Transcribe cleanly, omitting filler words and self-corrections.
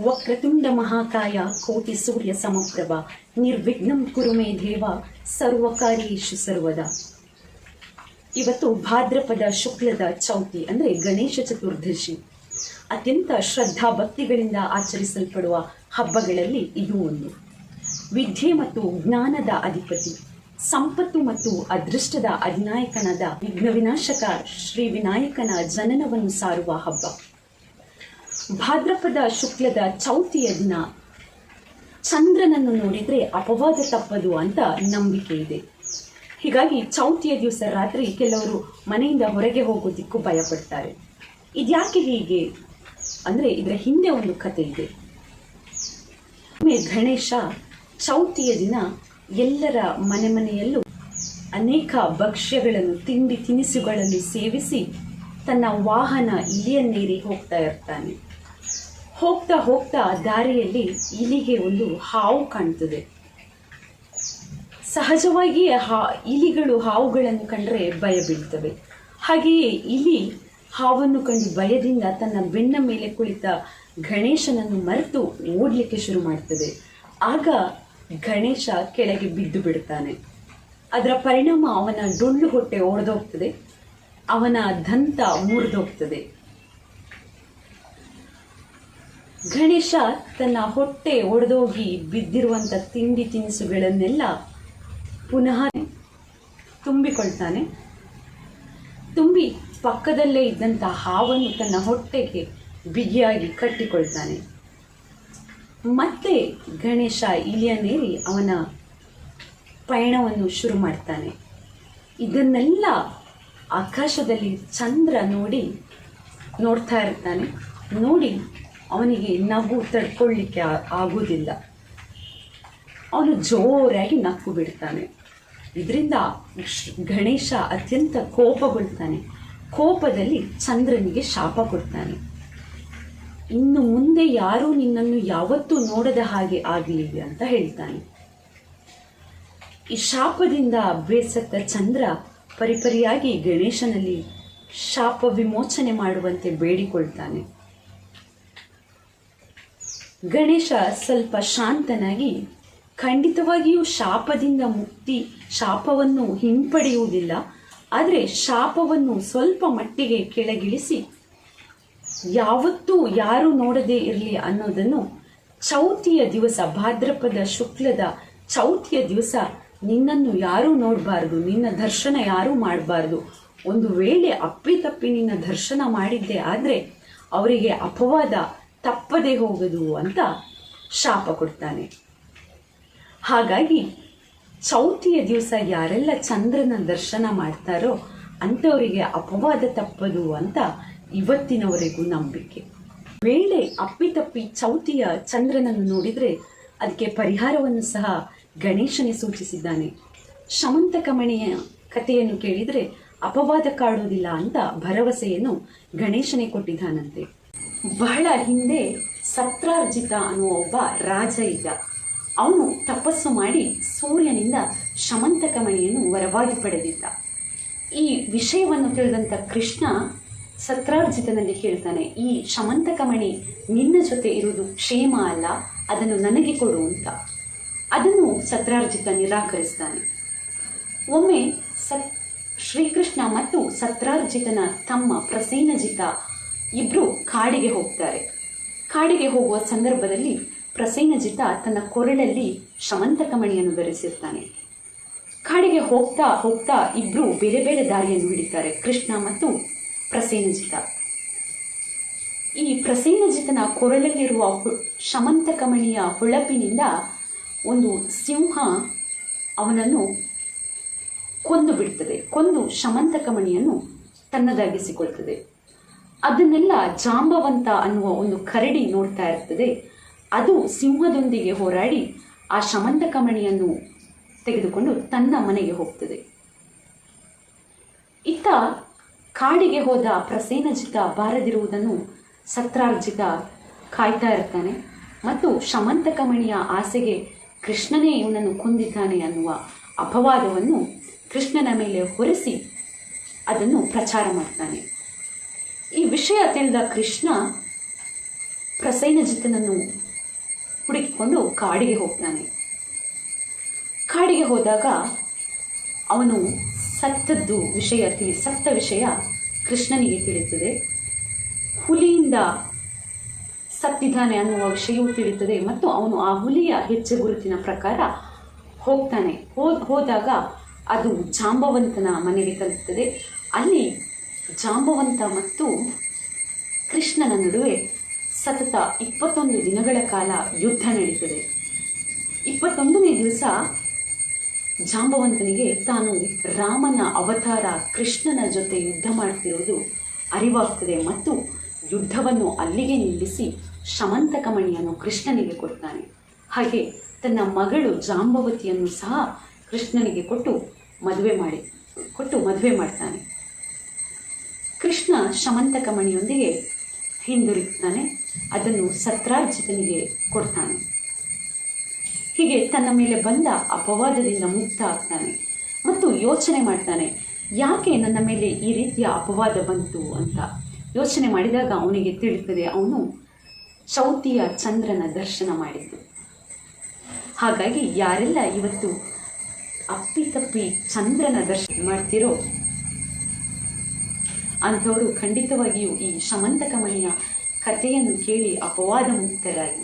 ವಕ್ರತುಂಡ ಮಹಾಕಾಯ ಕೋಟಿ ಸೂರ್ಯ ಸಮಪ್ರಭ ನಿರ್ವಿಘ್ನಂ ಕುರು ಮೇ ದೇವ ಸರ್ವಕಾರ್ಯೇಷು ಸರ್ವದಾ. ಇವತ್ತು ಭಾದ್ರಪದ ಶುಕ್ಲದ ಚೌತಿ ಅಂದರೆ ಗಣೇಶ ಚತುರ್ದಶಿ. ಅತ್ಯಂತ ಶ್ರದ್ಧಾ ಭಕ್ತಿಗಳಿಂದ ಆಚರಿಸಲ್ಪಡುವ ಹಬ್ಬಗಳಲ್ಲಿ ಇದು ಒಂದು. ವಿದ್ಯೆ ಮತ್ತು ಜ್ಞಾನದ ಅಧಿಪತಿ, ಸಂಪತ್ತು ಮತ್ತು ಅದೃಷ್ಟದ ಅಧಿನಾಯಕನಾದ ವಿಘ್ನ ವಿನಾಶಕ ಶ್ರೀ ವಿನಾಯಕನ ಜನನವನ್ನು ಸಾರುವ ಹಬ್ಬ. ಭಾದ್ರಪದ ಶುಕ್ಲದ ಚೌತಿಯ ದಿನ ಚಂದ್ರನನ್ನು ನೋಡಿದರೆ ಅಪವಾದ ತಪ್ಪದು ಅಂತ ನಂಬಿಕೆ ಇದೆ. ಹೀಗಾಗಿ ಚೌತಿಯ ದಿವಸ ರಾತ್ರಿ ಕೆಲವರು ಮನೆಯಿಂದ ಹೊರಗೆ ಹೋಗೋದಿಕ್ಕೂ ಭಯಪಡ್ತಾರೆ. ಇದ್ಯಾಕೆ ಹೀಗೆ ಅಂದರೆ ಇದರ ಹಿಂದೆ ಒಂದು ಕಥೆ ಇದೆ. ಗಣೇಶ ಚೌತಿಯ ದಿನ ಎಲ್ಲರ ಮನೆಯಲ್ಲೂ ಅನೇಕ ಭಕ್ಷ್ಯಗಳನ್ನು ತಿಂಡಿ ತಿನಿಸುಗಳನ್ನು ಸೇವಿಸಿ ತನ್ನ ವಾಹನ ಇಲಿಯನ್ನೇರಿ ಹೋಗ್ತಾ ಇರ್ತಾನೆ. ಹೋಗ್ತಾ ಹೋಗ್ತಾ ದಾರಿಯಲ್ಲಿ ಇಲಿಗೆ ಒಂದು ಹಾವು ಕಾಣ್ತದೆ. ಸಹಜವಾಗಿಯೇ ಇಲಿಗಳು ಹಾವುಗಳನ್ನು ಕಂಡ್ರೆ ಭಯ ಬೀಳ್ತವೆ. ಹಾಗೆಯೇ ಇಲಿ ಹಾವನ್ನು ಕಂಡು ಭಯದಿಂದ ತನ್ನ ಬೆನ್ನ ಮೇಲೆ ಕುಳಿತ ಗಣೇಶನನ್ನು ಮರೆತು ಓಡಲಿಕ್ಕೆ ಶುರು ಮಾಡ್ತದೆ. ಆಗ ಗಣೇಶ ಕೆಳಗೆ ಬಿದ್ದು ಬಿಡ್ತಾನೆ. ಅದರ ಪರಿಣಾಮ ಅವನ ಡೊಳ್ಳು ಹೊಟ್ಟೆ ಒಡೆದೋಗ್ತದೆ, ಅವನ ದಂತ ಮುರಿದೋಗ್ತದೆ. ಗಣೇಶ ತನ್ನ ಹೊಟ್ಟೆ ಒಡೆದೋಗಿ ಬಿದ್ದಿರುವಂಥ ತಿಂಡಿ ತಿನಿಸುಗಳನ್ನೆಲ್ಲ ಪುನಃ ತುಂಬಿಕೊಳ್ತಾನೆ. ತುಂಬಿ ಪಕ್ಕದಲ್ಲೇ ಇದ್ದಂಥ ಹಾವನ್ನು ತನ್ನ ಹೊಟ್ಟೆಗೆ ಬಿಗಿಯಾಗಿ ಕಟ್ಟಿಕೊಳ್ತಾನೆ. ಮತ್ತೆ ಗಣೇಶ ಇಲಿಯನ್ನೇರಿ ಅವನ ಪಯಣವನ್ನು ಶುರು ಮಾಡ್ತಾನೆ. ಇದನ್ನೆಲ್ಲ ಆಕಾಶದಲ್ಲಿ ಚಂದ್ರ ನೋಡ್ತಾ ಇರ್ತಾನೆ. ನೋಡಿ ಅವನಿಗೆ ನಗು ತಡ್ಕೊಳ್ಳಿಕ್ಕೆ ಆಗೋದಿಲ್ಲ. ಅವನು ಜೋರಾಗಿ ನಕ್ಕು ಬಿಡ್ತಾನೆ. ಇದರಿಂದ ಗಣೇಶ ಅತ್ಯಂತ ಕೋಪಗೊಳ್ತಾನೆ. ಕೋಪದಲ್ಲಿ ಚಂದ್ರನಿಗೆ ಶಾಪ ಕೊಡ್ತಾನೆ. ಇನ್ನು ಮುಂದೆ ಯಾರೂ ನಿನ್ನನ್ನು ಯಾವತ್ತೂ ನೋಡದ ಹಾಗೆ ಆಗಲಿ ಅಂತ ಹೇಳ್ತಾನೆ. ಈ ಶಾಪದಿಂದ ಬೇಸತ್ತ ಚಂದ್ರ ಪರಿಪರಿಯಾಗಿ ಗಣೇಶನಲ್ಲಿ ಶಾಪ ವಿಮೋಚನೆ ಮಾಡುವಂತೆ ಬೇಡಿಕೊಳ್ತಾನೆ. ಗಣೇಶ ಸ್ವಲ್ಪ ಶಾಂತನಾಗಿ, ಖಂಡಿತವಾಗಿಯೂ ಶಾಪದಿಂದ ಮುಕ್ತಿ, ಶಾಪವನ್ನು ಹಿಂಪಡೆಯುವುದಿಲ್ಲ, ಆದರೆ ಶಾಪವನ್ನು ಸ್ವಲ್ಪ ಮಟ್ಟಿಗೆ ಕೆಳಗಿಳಿಸಿ ಯಾವತ್ತೂ ಯಾರೂ ನೋಡದೇ ಇರಲಿ ಅನ್ನೋದನ್ನು ಚೌತಿಯ ದಿವಸ, ಭಾದ್ರಪದ ಶುಕ್ಲದ ಚೌತಿಯ ದಿವಸ ನಿನ್ನನ್ನು ಯಾರೂ ನೋಡಬಾರ್ದು, ನಿನ್ನ ದರ್ಶನ ಯಾರೂ ಮಾಡಬಾರ್ದು. ಒಂದು ವೇಳೆ ಅಪ್ಪಿತಪ್ಪಿ ನಿನ್ನ ದರ್ಶನ ಮಾಡಿದ್ದೆ ಆದರೆ ಅವರಿಗೆ ಅಪವಾದ ತಪ್ಪದೇ ಹೋಗದು ಅಂತ ಶಾಪ ಕೊಡ್ತಾನೆ. ಹಾಗಾಗಿ ಚೌತಿಯ ದಿವಸ ಯಾರೆಲ್ಲ ಚಂದ್ರನ ದರ್ಶನ ಮಾಡ್ತಾರೋ ಅಂಥವರಿಗೆ ಅಪವಾದ ತಪ್ಪದು ಅಂತ ಇವತ್ತಿನವರೆಗೂ ನಂಬಿಕೆ. ವೇಳೆ ಅಪ್ಪಿತಪ್ಪಿ ಚೌತಿಯ ಚಂದ್ರನನ್ನು ನೋಡಿದರೆ ಅದಕ್ಕೆ ಪರಿಹಾರವನ್ನು ಸಹ ಗಣೇಶನೇ ಸೂಚಿಸಿದ್ದಾನೆ. ಶಮಂತಕಮಣಿಯ ಕಥೆಯನ್ನು ಕೇಳಿದರೆ ಅಪವಾದ ಕಾಡುವುದಿಲ್ಲ ಅಂತ ಭರವಸೆಯನ್ನು ಗಣೇಶನೇ ಕೊಟ್ಟಿದ್ದಾನಂತೆ. ಬಹಳ ಹಿಂದೆ ಸತ್ರಾರ್ಜಿತ ಅನ್ನುವ ಒಬ್ಬ ರಾಜ ಇದ್ದ. ಅವನು ತಪಸ್ಸು ಮಾಡಿ ಸೂರ್ಯನಿಂದ ಶಮಂತಕಮಣಿಯನ್ನು ವರವಾಗಿ ಪಡೆದಿದ್ದ. ಈ ವಿಷಯವನ್ನು ತಿಳಿದಂಥ ಕೃಷ್ಣ ಸತ್ರಾರ್ಜಿತನಲ್ಲಿ ಕೇಳ್ತಾನೆ, ಈ ಶಮಂತಕಮಣಿ ನಿನ್ನ ಜೊತೆ ಇರುವುದು ಕ್ಷೇಮ ಅಲ್ಲ, ಅದನ್ನು ನನಗೆ ಕೊಡು ಅಂತ. ಅದನ್ನು ಸತ್ರಾರ್ಜಿತ ನಿರಾಕರಿಸ್ತಾನೆ. ಒಮ್ಮೆ ಶ್ರೀಕೃಷ್ಣ ಮತ್ತು ಸತ್ರಾರ್ಜಿತನ ತಮ್ಮ ಪ್ರಸೇನಜಿತ ಇಬ್ಬರು ಕಾಡಿಗೆ ಹೋಗ್ತಾರೆ. ಕಾಡಿಗೆ ಹೋಗುವ ಸಂದರ್ಭದಲ್ಲಿ ಪ್ರಸೇನಜಿತ ತನ್ನ ಕೊರಳಲ್ಲಿ ಶಮಂತಕಮಣಿಯನ್ನು ಧರಿಸಿರ್ತಾನೆ. ಕಾಡಿಗೆ ಹೋಗ್ತಾ ಹೋಗ್ತಾ ಇಬ್ಬರು ಬೇರೆ ಬೇರೆ ದಾರಿಯನ್ನು ಹಿಡಿತಾರೆ, ಕೃಷ್ಣ ಮತ್ತು ಪ್ರಸೇನಜಿತ. ಈ ಪ್ರಸೇನಜಿತನ ಕೊರಳಲ್ಲಿರುವ ಶಮಂತಕಮಣಿಯ ಹೊಳಪಿನಿಂದ ಒಂದು ಸಿಂಹ ಅವನನ್ನು ಕೊಂದು ಬಿಡ್ತದೆ. ಕೊಂದು ಶಮಂತಕಮಣಿಯನ್ನು ತನ್ನದಾಗಿಸಿಕೊಳ್ತದೆ. ಅದನ್ನೆಲ್ಲ ಜಾಂಬವಂತ ಅನ್ನುವ ಒಂದು ಕರಡಿ ನೋಡ್ತಾ ಇರ್ತದೆ. ಅದು ಸಿಂಹದೊಂದಿಗೆ ಹೋರಾಡಿ ಆ ಶಮಂತಕಮಣಿಯನ್ನು ತೆಗೆದುಕೊಂಡು ತನ್ನ ಮನೆಗೆ ಹೋಗ್ತದೆ. ಇತ್ತ ಕಾಡಿಗೆ ಹೋದ ಪ್ರಸೇನಜಿತ ಬಾರದಿರುವುದನ್ನು ಸತ್ರಾರ್ಜಿತ ಕಾಯ್ತಾ ಇರ್ತಾನೆ ಮತ್ತು ಶಮಂತಕಮಣಿಯ ಆಸೆಗೆ ಕೃಷ್ಣನೇ ಇವನನ್ನು ಕೊಂದಿದ್ದಾನೆ ಅನ್ನುವ ಅಪವಾದವನ್ನು ಕೃಷ್ಣನ ಮೇಲೆ ಹೊರಿಸಿ ಅದನ್ನು ಪ್ರಚಾರ ಮಾಡ್ತಾನೆ. ಈ ವಿಷಯ ತಿಳಿದ ಕೃಷ್ಣ ಪ್ರಸೇನಜಿತನನ್ನು ಹುಡುಕಿಕೊಂಡು ಕಾಡಿಗೆ ಹೋಗ್ತಾನೆ. ಕಾಡಿಗೆ ಹೋದಾಗ ಅವನು ಸತ್ತ ವಿಷಯ ಕೃಷ್ಣನಿಗೆ ತಿಳಿಯುತ್ತದೆ. ಹುಲಿಯಿಂದ ಸತ್ತಿದ್ದಾನೆ ಅನ್ನುವ ವಿಷಯವೂ ತಿಳಿಯುತ್ತದೆ ಮತ್ತು ಅವನು ಆ ಹುಲಿಯ ಹೆಜ್ಜೆ ಗುರುತಿನ ಪ್ರಕಾರ ಹೋಗ್ತಾನೆ. ಹೋದಾಗ ಅದು ಜಾಂಬವಂತನ ಮನೆಗೆ ತಲುಪುತ್ತದೆ. ಅಲ್ಲಿ ಜಾಂಬವಂತ ಮತ್ತು ಕೃಷ್ಣನ ನಡುವೆ ಸತತ 21 ದಿನಗಳ ಕಾಲ ಯುದ್ಧ ನಡೀತದೆ. 21ನೇ ದಿವಸ ಜಾಂಬವಂತನಿಗೆ ತಾನು ರಾಮನ ಅವತಾರ ಕೃಷ್ಣನ ಜೊತೆ ಯುದ್ಧ ಮಾಡ್ತಿರೋದು ಅರಿವಾಗ್ತದೆ ಮತ್ತು ಯುದ್ಧವನ್ನು ಅಲ್ಲಿಗೆ ನಿಲ್ಲಿಸಿ ಶಮಂತಕಮಣಿಯನ್ನು ಕೃಷ್ಣನಿಗೆ ಕೊಡ್ತಾನೆ. ಹಾಗೆ ತನ್ನ ಮಗಳು ಜಾಂಬವತಿಯನ್ನು ಸಹ ಕೃಷ್ಣನಿಗೆ ಕೊಟ್ಟು ಮದುವೆ ಮಾಡ್ತಾನೆ. ಕೃಷ್ಣ ಶಮಂತಕಮಣಿಯೊಂದಿಗೆ ಹಿಂದಿರುಗ್ತಾನೆ. ಅದನ್ನು ಸತ್ರಾಜಿತನಿಗೆ ಕೊಡ್ತಾನೆ. ಹೀಗೆ ತನ್ನ ಮೇಲೆ ಬಂದ ಅಪವಾದದಿಂದ ಮುಕ್ತ ಆಗ್ತಾನೆ ಮತ್ತು ಯೋಚನೆ ಮಾಡ್ತಾನೆ, ಯಾಕೆ ನನ್ನ ಮೇಲೆ ಈ ರೀತಿಯ ಅಪವಾದ ಬಂತು ಅಂತ ಯೋಚನೆ ಮಾಡಿದಾಗ ಅವನಿಗೆ ತಿಳಿಯುತ್ತದೆ ಅವನು ಚೌತಿಯ ಚಂದ್ರನ ದರ್ಶನ ಮಾಡಿದ್ದು. ಹಾಗಾಗಿ ಯಾರೆಲ್ಲ ಇವತ್ತು ಅಪ್ಪಿತಪ್ಪಿ ಚಂದ್ರನ ದರ್ಶನ ಮಾಡ್ತಿರೋ ಅಂಥವರು ಖಂಡಿತವಾಗಿಯೂ ಈ ಶಮಂತಕಮಣಿಯ ಕಥೆಯನ್ನು ಕೇಳಿ ಅಪವಾದ ಮುಕ್ತರಾಗಿ